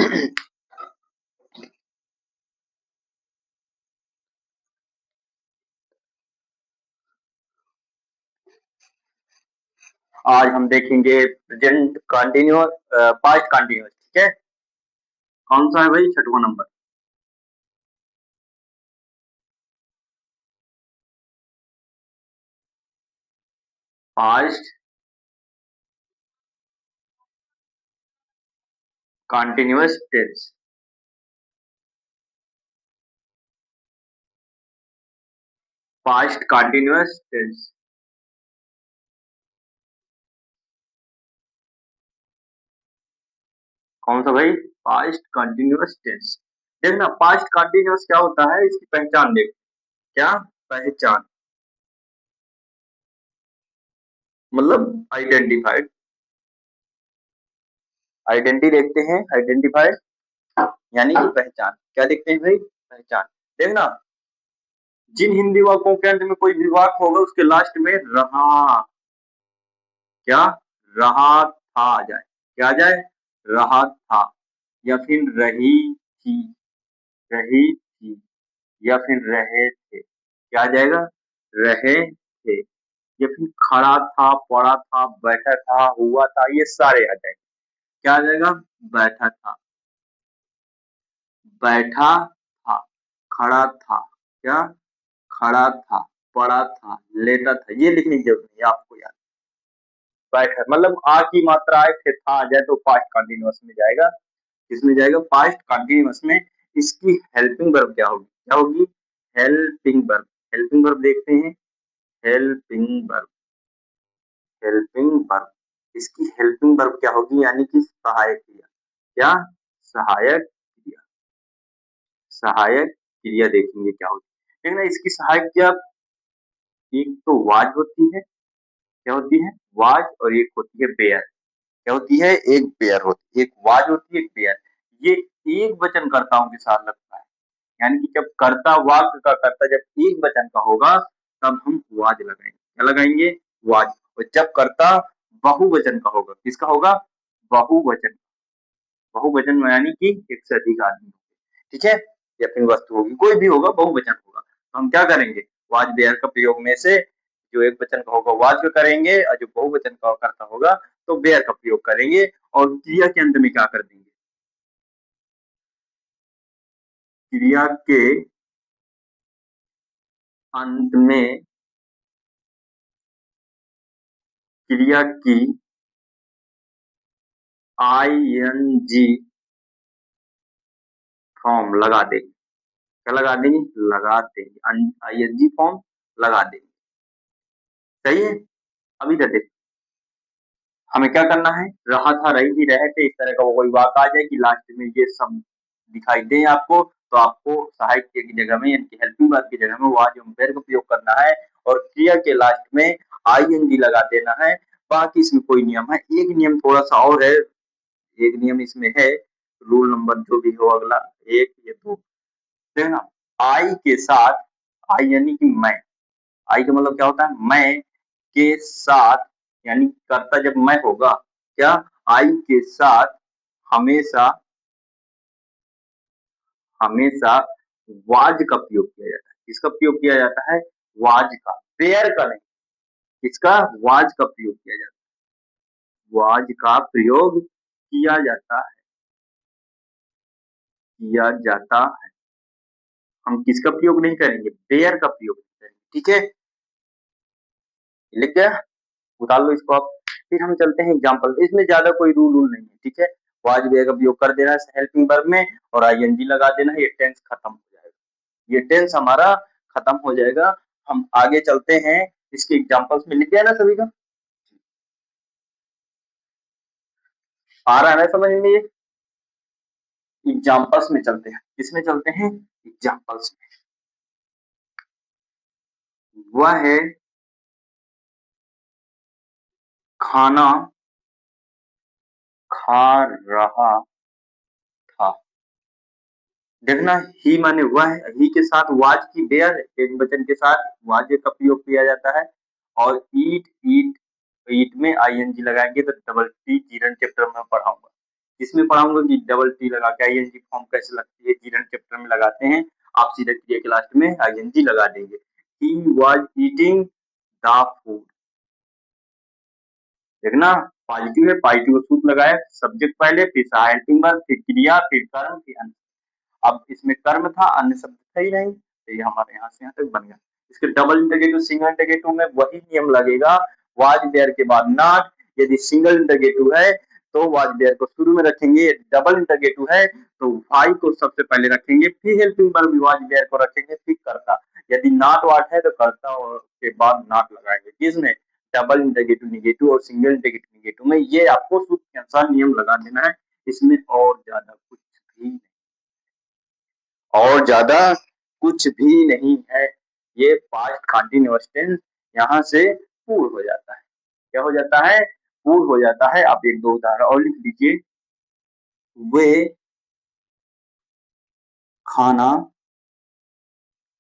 आज हम देखेंगे प्रेजेंट कंटिन्यूअस, पास्ट कंटिन्यूअस। ठीक है, कौन सा है भाई? छठवां number. Past continuous tense. Past continuous tense कौन सा भाई? Past continuous tense. देखना, पास्ट कंटिन्यूअस क्या होता है, इसकी पहचान देख। क्या पहचान? मतलब आइडेंटिफाइड। आइडेंटिटी देखते हैं, आइडेंटिफाइड यानी कि पहचान। क्या देखते हैं भाई? पहचान। देखना, जिन हिंदी वाक्यों के अंत में कोई भी वाक्य होगा उसके लास्ट में रहा, क्या रहा था आ जाए। क्या आ जाए? रहा था, या फिर रही थी, रही थी, या फिर रहे थे। क्या आ जाएगा? रहे थे। या फिर खड़ा था, पड़ा था, बैठा था, हुआ था, ये सारे आ जाएंगे। क्या आ जाएगा? बैठा था, बैठा था, खड़ा था, क्या खड़ा था, पड़ा था, लेटा था। ये लिखने की जरूरत नहीं है आपको यार। बैठा मतलब आ की मात्रा आए थे था आ जाए तो पास्ट कंटिन्यूअस में जाएगा। किसमें जाएगा? पास्ट कंटिन्यूअस में। इसकी हेल्पिंग वर्ब क्या होगी? क्या होगी? Helping verb. हेल्पिंग वर्ब देखते हैं। Helping verb, helping verb. इसकी हेल्पिंग वर्ब क्या होगी? यानी कि सहायक क्रिया। क्या? सहायक क्रिया। सहायक क्रिया देखेंगे क्या होती है। देखना, इसकी सहायक क्रिया एक तो वाज होती है। क्या होती है? वाज। और एक होती है बेयर। क्या होती है? एक बेयर होती है, एक वाज होती है, एक बेयर। ये एक वचन कर्ताओं के साथ लगता है। यानी कि जब कर्ता, वाक्य का कर्ता जब एक वचन का होगा तब हम वाज लगाएंगे। क्या लगाएंगे? वाज। और जब कर्ता बहुवचन का होगा, किसका होगा? बहुवचन। बहुवचन में यानी कि एक से अधिक आदमी। ठीक है, या फिर वस्तु होगी, कोई भी होगा, बहुवचन होगा, तो हम क्या करेंगे? वाज बेयर का प्रयोग में से जो एक वचन का होगा वाज का करेंगे, और जो बहुवचन का करता होगा तो बेयर का प्रयोग करेंगे। और क्रिया के अंत में क्या कर देंगे? क्रिया के अंत में क्रिया की आईएनजी फॉर्म लगा देंगे। क्या लगा देंगे? लगा देंगे, आईएनजी फॉर्म लगा देंगे। सही है। अभी तक देख, हमें क्या करना है? रहा था, रही थी, रहे थे, इस तरह का वो कोई वाक्य आ जाए कि लास्ट में ये सब दिखाई दे आपको, तो आपको सहायक क्रिया की जगह में यानी कि हेल्पिंग वर्ब की जगह में वाज एम्पेयर का प्रयोग करना है। और क्रिया के लास्ट में आईएनजी लगा देना है। बाकी इसमें कोई नियम है, एक नियम थोड़ा सा और है। एक नियम इसमें है, रूल नंबर जो भी हो अगला, एक या दो। देखना, आई के साथ, आई यानी कि मैं, आई का मतलब क्या होता है? मैं के साथ, यानी कर्ता जब मैं होगा, क्या आई के साथ हमेशा, हमेशा वाज का प्रयोग किया जाता है। किसका प्रयोग किया जाता है? वाज का, पेयर का नहीं। किसका? वाज का प्रयोग किया जाता है। वाज का प्रयोग किया जाता है, किया जाता है। हम किसका प्रयोग नहीं करेंगे? पेयर का प्रयोग करेंगे। ठीक है, लिख गया? उतार लो इसको आप। फिर हम चलते हैं एग्जाम्पल। इसमें ज्यादा कोई रूल रूल नहीं है। ठीक है, वाज बेयर का प्रयोग कर देना है हेल्पिंग वर्ब में, और आईएनजी लगा देना है, ये टेंस खत्म हो जाएगा। ये टेंस हमारा खत्म हो जाएगा। हम आगे चलते हैं, इसके एग्जाम्पल्स में लिख दिया ना सभी का? आ रहा है ना समझ में ये? एग्जाम्पल्स में चलते हैं। किसमें चलते हैं? एग्जाम्पल्स में। वह है खाना खा रहा था। देखना, ही माने वह, ही के साथ वाज की बेयर, एक वचन के साथ वाज का प्रयोग किया जाता है। और ईट, ईट, ईट में आईएनजी लगाएंगे तो डबल टी, चिल्ड्रन चैप्टर में पढ़ाऊंगा। इसमें पढ़ाऊंगा कि डबल टी लगा के आईएनजी फॉर्म कैसे लगती है, जीरन चैप्टर में लगाते हैं। आप सीधे क्रिया के लास्ट में आईएनजी लगा देंगे। He was eating the food. देखना पॉजिटिव है, पॉजिटिव को सूत्र लगाए, सब्जेक्ट पहले, फिर हेल्पिंग वर्ब, फिर क्रिया, फिर कर्म, फिर अन्य। अब इसमें कर्म था, अन्य शब्द था ही नहीं, तो ये हमारे यहाँ से यहाँ तक बन गया। इसके डबल इंटरगेटिव सिंगल इंटरगेटिव में वही नियम लगेगा, वाज देयर के बाद नॉट। यदि सिंगल इंटरगेटिव है तो वाज देयर को शुरू में रखेंगे, डबल इंटरगेटिव है तो वाई को सबसे पहले रखेंगे, फिर हेल्पिंग वर्ब वाज देयर को रखेंगे, फिर करता। यदि नॉट वाट है तो करता और के बाद नॉट लगाएंगे। किसमें? डबल इंटरगेटिव निगेटिव और सिंगल इंटरगेटिव निगेटिव में। ये आपको सूत्र के अनुसार नियम लगा देना है, इसमें और ज्यादा कुछ भी नहीं, और ज्यादा कुछ भी नहीं है। ये पास्ट कंटीन्यूअस टेंस यहाँ से पूर्ण हो जाता है। क्या हो जाता है? पूर्ण हो जाता है। आप एक दो उदाहरण और लिख लीजिए। वे खाना,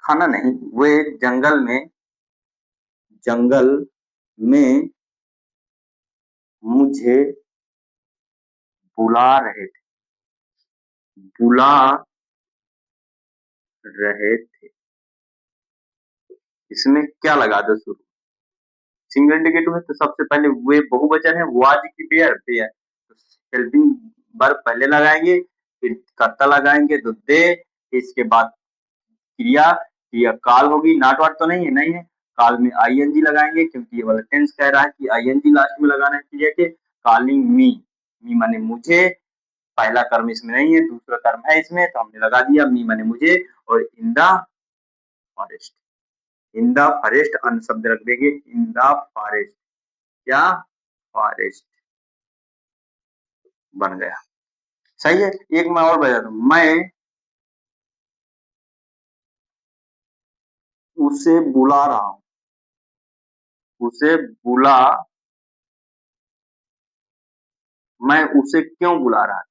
खाना नहीं, वे जंगल में मुझे बुला रहे थे, बुला रहे थे। इसमें क्या लगा दो शुरू? सिंगल इंडिकेटिव है तो सबसे पहले वे बहुवचन है, वाज की पेयर पेयर, तो हेल्पिंग वर्ब पहले लगाएंगे, फिर कर्ता लगाएंगे तो दे, इसके बाद क्रिया, क्रिया काल होगी, नॉट वाट तो नहीं है, नहीं है। काल में आईएनजी लगाएंगे क्योंकि ये वाला टेंस कह रहा है कि आईएनजी लास्ट में लगाना है क्रिया के। कॉलिंग मी, मी माने मुझे, पहला कर्म इसमें नहीं है, दूसरा कर्म है इसमें तो हमने लगा दिया मी माने मुझे। और in the forest, in the forest अन्य शब्द रख देंगे, इन द फॉरेस्ट, क्या? फॉरेस्ट बन गया। सही है। एक मैं और बता दूं, मैं उसे बुला रहा हूं, उसे बुला, मैं उसे क्यों बुला रहा था,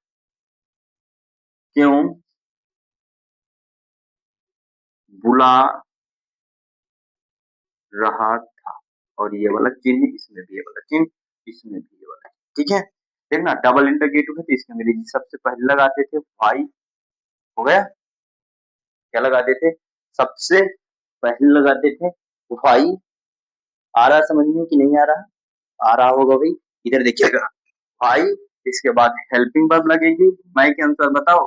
क्यों बुला रहा था। और ये वाला चिन्ह, इसमें भी ये वाला चिन्ह, इसमें भी ये वाला, ठीक है। देखना डबल इंटरगेटिव है तो इसके अंग्रेजी सबसे पहले लगाते थे वाई, हो गया। क्या लगाते थे? सबसे पहले लगाते थे वाई। आ रहा समझ में कि नहीं आ रहा? आ रहा होगा भाई, इधर देखिएगा। भाई, इसके बाद हेल्पिंग वर्ब लगेगी। मैं के अनुसार बताओ,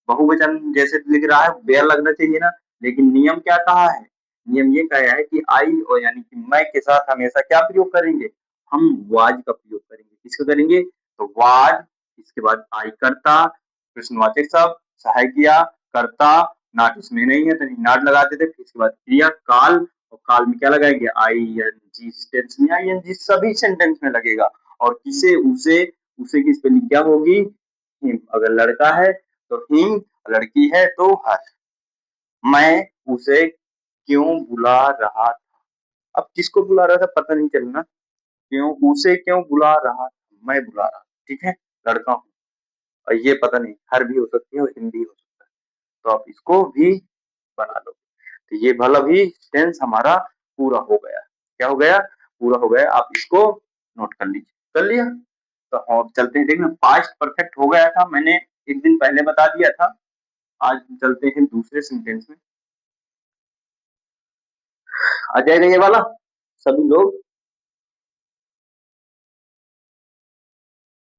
बहुवचन जैसे लिख रहा है वेयर लगना चाहिए ना, लेकिन नियम क्या कहा है? नियम ये कहा है कि आई और यानी कि मैं के साथ हमेशा क्या प्रयोग करेंगे? हम वाज का प्रयोग करेंगे। किसका करेंगे? तो वाज, इसके बाद आई करता, प्रश्नवाचक शब्द, सहायक क्रिया, करता, नॉट इसमें नहीं है तो नॉट लगाते थे। इसके बाद क्रिया काल, और काल में क्या लगाएंगे? I N G. टेंस में आई एन जी सभी सेंटेंस में लगेगा। और किसे? उसे, उसे की स्पेलिंग क्या होगी? हिम। अगर लड़का है तो हिम, लड़की है तो हर। मैं उसे क्यों बुला रहा था? अब किसको बुला रहा था पता नहीं चलना, क्यों, उसे क्यों बुला रहा था, मैं बुला रहा, ठीक है, लड़का हूँ। और ये पता नहीं हर भी हो सकती है और हिंदी हो सकता है, तो आप इसको भी बना लो। तो ये वाला भी टेंस हमारा पूरा हो गया। क्या हो गया? पूरा हो गया। आप इसको नोट कर लीजिए। कर लिया? तो अब चलते हैं। देखना पास्ट परफेक्ट हो गया था, मैंने एक दिन पहले बता दिया था। आज चलते हैं दूसरे सेंटेंस में। आ जाएगा ये वाला सभी लोग